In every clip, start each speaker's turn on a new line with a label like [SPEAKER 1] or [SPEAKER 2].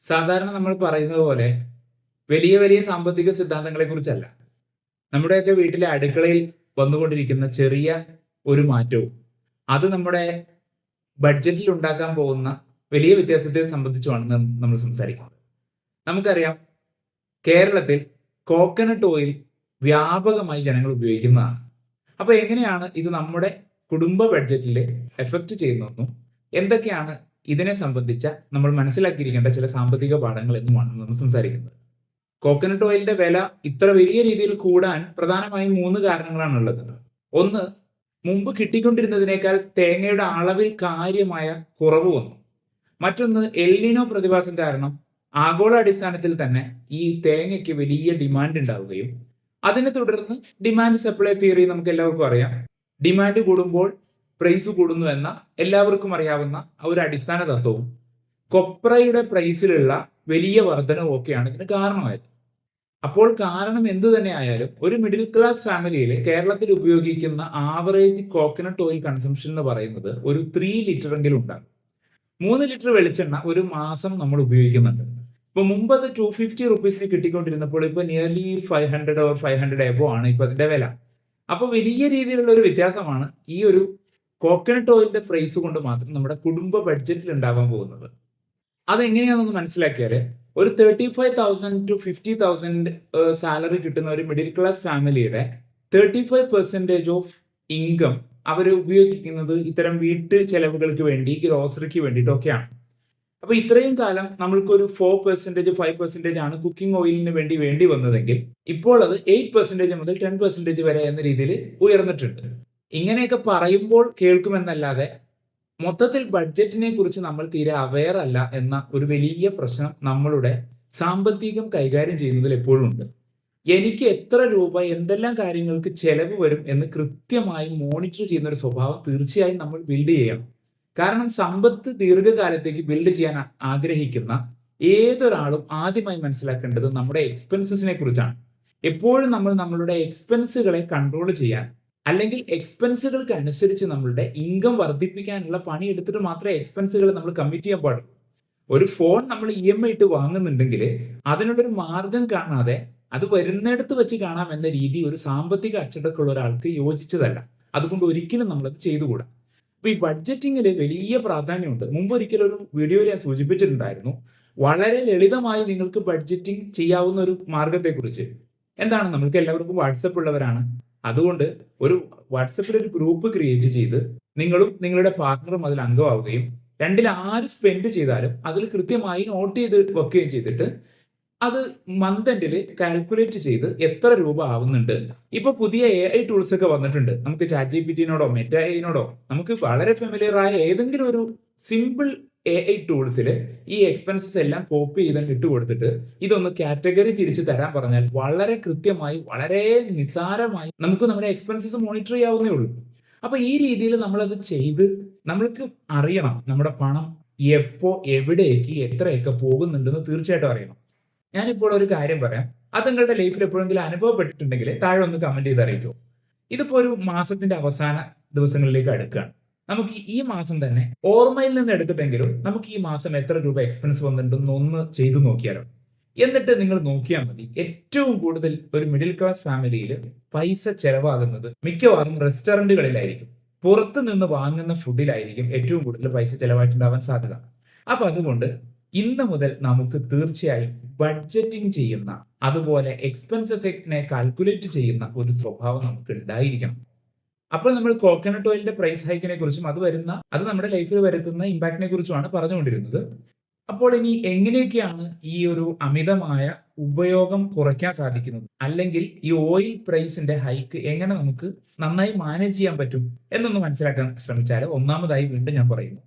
[SPEAKER 1] സാധാരണ നമ്മൾ പറയുന്നത് പോലെ വലിയ വലിയ സാമ്പത്തിക സിദ്ധാന്തങ്ങളെ കുറിച്ചല്ല. നമ്മുടെയൊക്കെ വീട്ടിലെ അടുക്കളയിൽ വന്നുകൊണ്ടിരിക്കുന്ന ചെറിയ ഒരു മാറ്റവും, അത് നമ്മുടെ ബഡ്ജറ്റിൽ ഉണ്ടാക്കാൻ പോകുന്ന വലിയ വ്യത്യാസത്തെ സംബന്ധിച്ചുമാണ് നമ്മൾ സംസാരിക്കുന്നത്. നമുക്കറിയാം, കേരളത്തിൽ കോക്കനട്ട് ഓയിൽ വ്യാപകമായി ജനങ്ങൾ ഉപയോഗിക്കുന്നതാണ്. അപ്പൊ എങ്ങനെയാണ് ഇത് നമ്മുടെ കുടുംബ ബഡ്ജറ്റിൽ എഫക്ട് ചെയ്യുന്നതെന്നും എന്തൊക്കെയാണ് ഇതിനെ സംബന്ധിച്ച നമ്മൾ മനസ്സിലാക്കിയിരിക്കേണ്ട ചില സാമ്പത്തിക പാഠങ്ങൾ എന്നുമാണ് നമ്മൾ സംസാരിക്കുന്നത്. കോക്കനട്ട് ഓയിലിന്റെ വില ഇത്ര വലിയ രീതിയിൽ കൂടാൻ പ്രധാനമായും 3 കാരണങ്ങളാണുള്ളത്. ഒന്ന്, മുമ്പ് കിട്ടിക്കൊണ്ടിരുന്നതിനേക്കാൾ തേങ്ങയുടെ അളവിൽ കാര്യമായ കുറവ് വന്നു. മറ്റൊന്ന്, എൽനിനോ പ്രതിഭാസം കാരണം ആഗോള അടിസ്ഥാനത്തിൽ തന്നെ ഈ തേങ്ങയ്ക്ക് വലിയ ഡിമാൻഡ് ഉണ്ടാവുകയും അതിനെ തുടർന്ന് ഡിമാൻഡ് സപ്ലൈ തിയറി നമുക്ക് എല്ലാവർക്കും അറിയാം. ഡിമാൻഡ് കൂടുമ്പോൾ പ്രൈസ് കൂടുന്നു എന്ന എല്ലാവർക്കും അറിയാവുന്ന ഒരു അടിസ്ഥാന തത്വവും കൊപ്രയുടെ പ്രൈസിലുള്ള വലിയ വർധനവും ഒക്കെയാണ് ഇതിന് കാരണമായത്. അപ്പോൾ കാരണം എന്തു തന്നെ ആയാലും ഒരു മിഡിൽ ക്ലാസ് ഫാമിലിയിൽ കേരളത്തിൽ ഉപയോഗിക്കുന്ന ആവറേജ് കോക്കനട്ട് ഓയിൽ കൺസംഷൻ എന്ന് പറയുന്നത് ഒരു 3 ലിറ്റർ എങ്കിലും ഉണ്ടാകും. 3 ലിറ്റർ വെളിച്ചെണ്ണ ഒരു മാസം നമ്മൾ ഉപയോഗിക്കുന്നുണ്ട്. ഇപ്പൊ മുമ്പ് അത് 250 റുപ്പീസിന് കിട്ടിക്കൊണ്ടിരുന്നപ്പോൾ ഇപ്പൊ നിയർലി 500 ഓർ 500 എബോ ആണ് ഇപ്പൊ അതിന്റെ വില. അപ്പൊ വലിയ രീതിയിലുള്ള ഒരു വ്യത്യാസമാണ് ഈ ഒരു കോക്കനട്ട് ഓയിലിന്റെ പ്രൈസ് കൊണ്ട് മാത്രം നമ്മുടെ കുടുംബ ബഡ്ജറ്റിൽ ഉണ്ടാവാൻ പോകുന്നത്. അതെങ്ങനെയാണെന്ന് മനസ്സിലാക്കിയാൽ ഒരു 35,000 ടു 50,000 സാലറി കിട്ടുന്ന ഒരു മിഡിൽ ക്ലാസ് ഫാമിലിയുടെ 35% ഓഫ് ഇൻകം അവർ ഉപയോഗിക്കുന്നത് ഇത്തരം വീട്ടു ചെലവുകൾക്ക് വേണ്ടി, ഗ്രോസറിക്ക് വേണ്ടിയിട്ടൊക്കെയാണ്. അപ്പൊ ഇത്രയും കാലം നമ്മൾക്ക് ഒരു 4% 5% ആണ് കുക്കിംഗ് ഓയിലിന് വേണ്ടി വന്നതെങ്കിൽ ഇപ്പോൾ അത് 8% മുതൽ 10% വരെ എന്ന രീതിയിൽ ഉയർന്നിട്ടുണ്ട്. ഇങ്ങനെയൊക്കെ പറയുമ്പോൾ കേൾക്കുമെന്നല്ലാതെ മൊത്തത്തിൽ ബഡ്ജറ്റിനെ കുറിച്ച് നമ്മൾ തീരെ അവെയർ അല്ല എന്ന ഒരു വലിയ പ്രശ്നം നമ്മളുടെ സാമ്പത്തികം കൈകാര്യം ചെയ്യുന്നതിൽ എപ്പോഴും ഉണ്ട്. എനിക്ക് എത്ര രൂപ എന്തെല്ലാം കാര്യങ്ങൾക്ക് ചെലവ് വരും എന്ന് കൃത്യമായി മോണിറ്റർ ചെയ്യുന്ന ഒരു സ്വഭാവം തീർച്ചയായും നമ്മൾ ബിൽഡ് ചെയ്യണം. കാരണം സമ്പത്ത് ദീർഘകാലത്തേക്ക് ബിൽഡ് ചെയ്യാൻ ആഗ്രഹിക്കുന്ന ഏതൊരാളും ആദ്യമായി മനസ്സിലാക്കേണ്ടത് നമ്മുടെ എക്സ്പെൻസസിനെ കുറിച്ചാണ്. എപ്പോഴും നമ്മൾ നമ്മളുടെ എക്സ്പെൻസുകളെ കൺട്രോൾ ചെയ്യാൻ, അല്ലെങ്കിൽ എക്സ്പെൻസുകൾക്ക് അനുസരിച്ച് നമ്മളുടെ ഇൻകം വർദ്ധിപ്പിക്കാനുള്ള പണി എടുത്തിട്ട് മാത്രമേ എക്സ്പെൻസുകൾ നമ്മൾ കമ്മിറ്റ് ചെയ്യാൻ പാടുള്ളൂ. ഒരു ഫോൺ നമ്മൾ EMI ഇട്ട് വാങ്ങുന്നുണ്ടെങ്കിൽ അതിനുള്ളൊരു മാർഗം കാണാതെ അത് വരുന്നിടത്ത് വെച്ച് കാണാം എന്ന രീതി ഒരു സാമ്പത്തിക അച്ചടക്കമുള്ള ഒരാൾക്ക് യോജിച്ചതല്ല. അതുകൊണ്ട് ഒരിക്കലും നമ്മളത് ചെയ്തുകൂടാ. അപ്പൊ ഈ ബഡ്ജറ്റിങ്ങിൽ വലിയ പ്രാധാന്യമുണ്ട്. മുമ്പ് ഒരിക്കലും ഒരു വീഡിയോയിൽ ഞാൻ സൂചിപ്പിച്ചിട്ടുണ്ടായിരുന്നു, വളരെ ലളിതമായി നിങ്ങൾക്ക് ബഡ്ജറ്റിംഗ് ചെയ്യാവുന്ന ഒരു മാർഗത്തെക്കുറിച്ച്. എന്താണ്, നമ്മൾക്ക് എല്ലാവർക്കും വാട്സപ്പ് ഉള്ളവരാണ്. അതുകൊണ്ട് ഒരു വാട്സപ്പിൽ ഒരു ഗ്രൂപ്പ് ക്രിയേറ്റ് ചെയ്ത് നിങ്ങളും നിങ്ങളുടെ പാർട്ണറും അതിൽ അംഗമാവുകയും രണ്ടിൽ ആര് സ്പെൻഡ് ചെയ്താലും അതിൽ കൃത്യമായി നോട്ട് ചെയ്ത് വെക്കുകയും ചെയ്തിട്ട് അത് മന്ത് എൻഡിൽ കാൽക്കുലേറ്റ് ചെയ്ത് എത്ര രൂപ ആവുന്നുണ്ട്. ഇപ്പൊ പുതിയ AI ടൂൾസ് ഒക്കെ വന്നിട്ടുണ്ട്. നമുക്ക് ChatGPT-നോടോ മെറ്റ AI-നോടോ നമുക്ക് വളരെ ഫെമിലിയർ ആയ ഏതെങ്കിലും ഒരു സിമ്പിൾ AI ടൂൾസിൽ ഈ എക്സ്പെൻസസ് എല്ലാം കോപ്പി ചെയ്ത് ഇട്ട് കൊടുത്തിട്ട് ഇതൊന്ന് കാറ്റഗറി തിരിച്ച് തരാൻ പറഞ്ഞാൽ വളരെ കൃത്യമായി, വളരെ നിസ്സാരമായി നമുക്ക് നമ്മുടെ എക്സ്പെൻസസ് മോണിറ്റർ ചെയ്യാവുന്നേ ഉള്ളൂ. അപ്പൊ ഈ രീതിയിൽ നമ്മളത് ചെയ്ത് നമ്മൾക്ക് അറിയണം നമ്മുടെ പണം എപ്പോ എവിടേക്ക് എത്രയൊക്കെ പോകുന്നുണ്ടെന്ന് തീർച്ചയായിട്ടും അറിയണം. ഞാനിപ്പോൾ ഒരു കാര്യം പറയാം. അത് നിങ്ങളുടെ ലൈഫിൽ എപ്പോഴെങ്കിലും അനുഭവപ്പെട്ടിട്ടുണ്ടെങ്കിൽ താഴെ ഒന്ന് കമന്റ് ചെയ്ത് അറിയിക്കൂ. ഇതിപ്പോ ഒരു മാസത്തിന്റെ അവസാന ദിവസങ്ങളിലേക്ക് അടുക്കുകയാണ്. നമുക്ക് ഈ മാസം തന്നെ ഓർമ്മയിൽ നിന്ന് എടുത്തിട്ടെങ്കിലും നമുക്ക് ഈ മാസം എത്ര രൂപ എക്സ്പെൻസ് വന്നിട്ടുണ്ടെന്ന് ഒന്ന് ചെയ്തു നോക്കിയാലോ. എന്നിട്ട് നിങ്ങൾ നോക്കിയാൽ മതി, ഏറ്റവും കൂടുതൽ ഒരു മിഡിൽ ക്ലാസ് ഫാമിലിയിൽ പൈസ ചെലവാകുന്നത് മിക്കവാറും റെസ്റ്റോറന്റുകളിലായിരിക്കും. പുറത്ത് നിന്ന് വാങ്ങുന്ന ഫുഡിലായിരിക്കും ഏറ്റവും കൂടുതൽ പൈസ ചെലവായിട്ടുണ്ടാവാൻ സാധ്യത. അപ്പൊ അതുകൊണ്ട് ഇന്ന് മുതൽ നമുക്ക് തീർച്ചയായും ബഡ്ജറ്റിംഗ് ചെയ്യുന്ന, അതുപോലെ എക്സ്പെൻസസിനെ കാൽക്കുലേറ്റ് ചെയ്യുന്ന ഒരു സ്വഭാവം നമുക്ക് ഉണ്ടായിരിക്കണം. അപ്പോൾ നമ്മൾ കോക്കനട്ട് ഓയിലിന്റെ പ്രൈസ് ഹൈക്കിനെ കുറിച്ചും അത് നമ്മുടെ ലൈഫിൽ വരുത്തുന്ന ഇമ്പാക്റ്റിനെ കുറിച്ചുമാണ് പറഞ്ഞുകൊണ്ടിരുന്നത്. അപ്പോൾ ഇനി എങ്ങനെയൊക്കെയാണ് ഈ ഒരു അമിതമായ ഉപയോഗം കുറയ്ക്കാൻ സാധിക്കുന്നത്, അല്ലെങ്കിൽ ഈ ഓയിൽ പ്രൈസിന്റെ ഹൈക്ക് എങ്ങനെ നമുക്ക് നന്നായി മാനേജ് ചെയ്യാൻ പറ്റും എന്നൊന്ന് മനസ്സിലാക്കാൻ ശ്രമിച്ചാൽ, ഒന്നാമതായി വീണ്ടും ഞാൻ പറയുന്നു,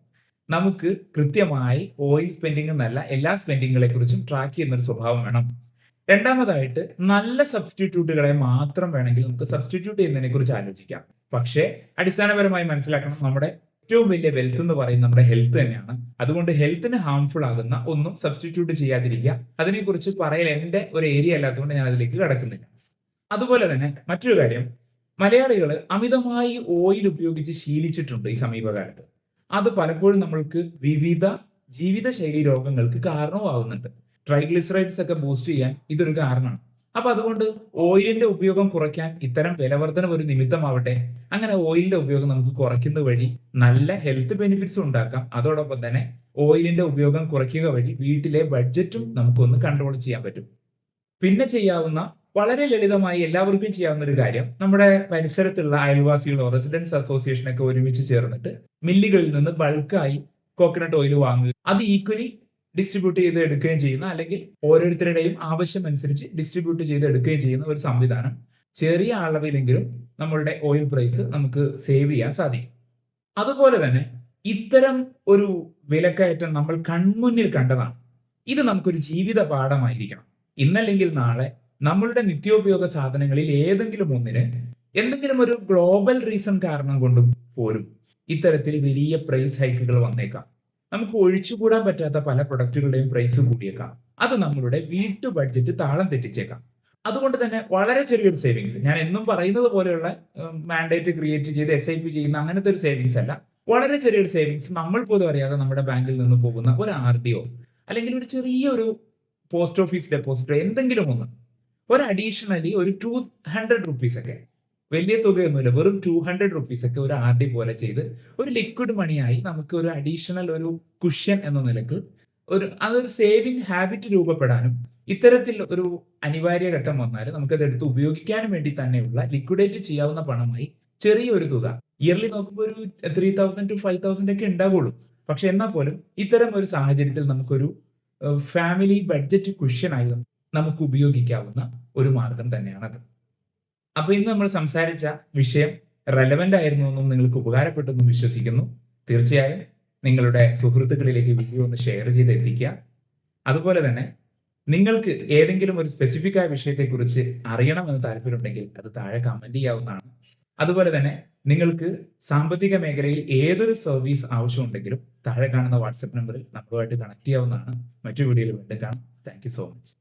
[SPEAKER 1] നമുക്ക് കൃത്യമായി ഓയിൽ സ്പെൻഡിംഗ് എന്നല്ല എല്ലാ സ്പെൻഡിങ്ങുകളെ കുറിച്ചും ട്രാക്ക് ചെയ്യുന്ന ഒരു സ്വഭാവം വേണം. രണ്ടാമതായിട്ട് നല്ല സബ്സ്റ്റിറ്റ്യൂട്ടുകളെ മാത്രം വേണമെങ്കിൽ നമുക്ക് സബ്സ്റ്റിറ്റ്യൂട്ട് ചെയ്യുന്നതിനെ കുറിച്ച് ആലോചിക്കാം. പക്ഷേ അടിസ്ഥാനപരമായി മനസ്സിലാക്കണം, നമ്മുടെ ഏറ്റവും വലിയ വെൽത്ത് എന്ന് പറയുന്നത് നമ്മുടെ ഹെൽത്ത് തന്നെയാണ്. അതുകൊണ്ട് ഹെൽത്തിന് ഹാംഫുൾ ആകുന്ന ഒന്നും സബ്സ്റ്റിറ്റ്യൂട്ട് ചെയ്യാതിരിക്കുക. അതിനെക്കുറിച്ച് പറയൽ എന്റെ ഒരു ഏരിയ അല്ലാത്തതുകൊണ്ട് ഞാൻ അതിലേക്ക് കടക്കുന്നില്ല. അതുപോലെ തന്നെ മറ്റൊരു കാര്യം, മലയാളികൾ അമിതമായി ഓയിൽ ഉപയോഗിച്ച് ശീലിച്ചിട്ടുണ്ട് ഈ സമീപകാലത്ത്. അത് പലപ്പോഴും നമ്മൾക്ക് വിവിധ ജീവിതശൈലി രോഗങ്ങൾക്ക് കാരണവുമാവുന്നുണ്ട്. ട്രൈഗ്ലിസറൈഡ്സ് ഒക്കെ ബൂസ്റ്റ് ചെയ്യാൻ ഇതൊരു കാരണമാണ്. അപ്പൊ അതുകൊണ്ട് ഓയിലിന്റെ ഉപയോഗം കുറയ്ക്കാൻ ഇത്തരം വിലവർധന ഒരു നിമിത്തമാവട്ടെ. അങ്ങനെ ഓയിലിന്റെ ഉപയോഗം നമുക്ക് കുറയ്ക്കുന്നത് വഴി നല്ല ഹെൽത്ത് ബെനിഫിറ്റ്സ് ഉണ്ടാക്കാം. അതോടൊപ്പം തന്നെ ഓയിലിന്റെ ഉപയോഗം കുറയ്ക്കുക വഴി വീട്ടിലെ ബഡ്ജറ്റും നമുക്കൊന്ന് കൺട്രോൾ ചെയ്യാൻ പറ്റും. പിന്നെ ചെയ്യാവുന്ന വളരെ ലളിതമായി എല്ലാവർക്കും ചെയ്യാവുന്ന ഒരു കാര്യം, നമ്മുടെ പരിസരത്തുള്ള അയൽവാസികളോ റെസിഡൻസ് അസോസിയേഷൻ ഒക്കെ ഒരുമിച്ച് ചേർന്നിട്ട് മില്ലുകളിൽ നിന്ന് ബൾക്കായി കോക്കനട്ട് ഓയിൽ വാങ്ങുക. അത് ഈക്വലി ഡിസ്ട്രിബ്യൂട്ട് ചെയ്ത് എടുക്കുകയും ചെയ്യുന്ന, അല്ലെങ്കിൽ ഓരോരുത്തരുടെയും ആവശ്യം അനുസരിച്ച് ഡിസ്ട്രിബ്യൂട്ട് ചെയ്ത് എടുക്കുകയും ചെയ്യുന്ന ഒരു സംവിധാനം ചെറിയ അളവിലെങ്കിലും നമ്മളുടെ ഓയിൽ പ്രൈസ് നമുക്ക് സേവ് ചെയ്യാൻ സാധിക്കും. അതുപോലെ തന്നെ ഇത്തരം ഒരു വിലക്കയറ്റം നമ്മൾ കൺമുന്നിൽ കണ്ടതാണ്. ഇത് നമുക്കൊരു ജീവിത പാഠമായിരിക്കണം. ഇന്നല്ലെങ്കിൽ നാളെ നമ്മളുടെ നിത്യോപയോഗ സാധനങ്ങളിൽ ഏതെങ്കിലും ഒന്നിന് എന്തെങ്കിലും ഒരു ഗ്ലോബൽ റീസൺ കാരണം കൊണ്ടും പോലും ഇത്തരത്തിൽ വലിയ പ്രൈസ് ഹൈക്കുകൾ വന്നേക്കാം. നമുക്ക് ഒഴിച്ചുകൂടാൻ പറ്റാത്ത പല പ്രൊഡക്റ്റുകളുടെയും പ്രൈസ് കൂടിയേക്കാം. അത് നമ്മളുടെ വീട്ടു ബഡ്ജറ്റ് താളം തെറ്റിച്ചേക്കാം. അതുകൊണ്ട് തന്നെ വളരെ ചെറിയൊരു സേവിങ്സ്, ഞാൻ എന്നും പറയുന്നത് പോലെയുള്ള മാൻഡേറ്റ് ക്രിയേറ്റ് ചെയ്ത് SIP ചെയ്യുന്ന അങ്ങനത്തെ ഒരു സേവിങ്സ് അല്ല, വളരെ ചെറിയൊരു സേവിങ്സ് നമ്മൾ പോലും അറിയാതെ നമ്മുടെ ബാങ്കിൽ നിന്ന് പോകുന്ന ഒരു RDO, അല്ലെങ്കിൽ ഒരു ചെറിയൊരു പോസ്റ്റ് ഓഫീസ് ഡെപ്പോസിറ്റോ എന്തെങ്കിലും ഒന്ന്, ഒരു അഡീഷണലി ഒരു 200 റുപ്പീസ് ഒക്കെ, വലിയ തുകയൊന്നുമില്ല, വെറും 200 റുപ്പീസ് ഒക്കെ ഒരു RD പോലെ ചെയ്ത് ഒരു ലിക്വിഡ് മണിയായി നമുക്ക് ഒരു അഡീഷണൽ ഒരു കുഷ്യൻ എന്ന നിലക്ക് അതൊരു സേവിങ് ഹാബിറ്റ് രൂപപ്പെടാനും, ഇത്തരത്തിൽ ഒരു അനിവാര്യ ഘട്ടം വന്നാൽ നമുക്കത് എടുത്ത് ഉപയോഗിക്കാനും വേണ്ടി തന്നെയുള്ള ലിക്വിഡേറ്റ് ചെയ്യാവുന്ന പണമായി ചെറിയൊരു തുക ഇയർലി നോക്കുമ്പോൾ ഒരു 3000 to 5000 ഒക്കെ ഉണ്ടാവുള്ളൂ. പക്ഷെ എന്നാൽ പോലും ഇത്തരം ഒരു സാഹചര്യത്തിൽ നമുക്കൊരു ഫാമിലി ബഡ്ജറ്റ് കുഷ്യനായി നമുക്ക് ഉപയോഗിക്കാവുന്ന ഒരു മാർഗം തന്നെയാണത്. അപ്പൊ ഇന്ന് നമ്മൾ സംസാരിച്ച വിഷയം റെലവന്റ് ആയിരുന്നു എന്നും നിങ്ങൾക്ക് ഉപകാരപ്പെട്ടു എന്നും വിശ്വസിക്കുന്നു. തീർച്ചയായും നിങ്ങളുടെ സുഹൃത്തുക്കളിലേക്ക് വീഡിയോ ഒന്ന് ഷെയർ ചെയ്ത് എത്തിക്കുക. അതുപോലെ തന്നെ നിങ്ങൾക്ക് ഏതെങ്കിലും ഒരു സ്പെസിഫിക് ആയ വിഷയത്തെക്കുറിച്ച് അറിയണമെന്ന് താല്പര്യമുണ്ടെങ്കിൽ അത് താഴെ കമന്റ് ചെയ്യാവുന്നതാണ്. അതുപോലെ തന്നെ നിങ്ങൾക്ക് സാമ്പത്തിക മേഖലയിൽ ഏതൊരു സർവീസ് ആവശ്യമുണ്ടെങ്കിലും താഴെ കാണുന്ന വാട്സ്ആപ്പ് നമ്പറിൽ നമ്മളുമായിട്ട് കണക്ട് ചെയ്യാവുന്നതാണ്. മറ്റു വീഡിയോയിൽ വീണ്ടും കാണാം. Thank you so much.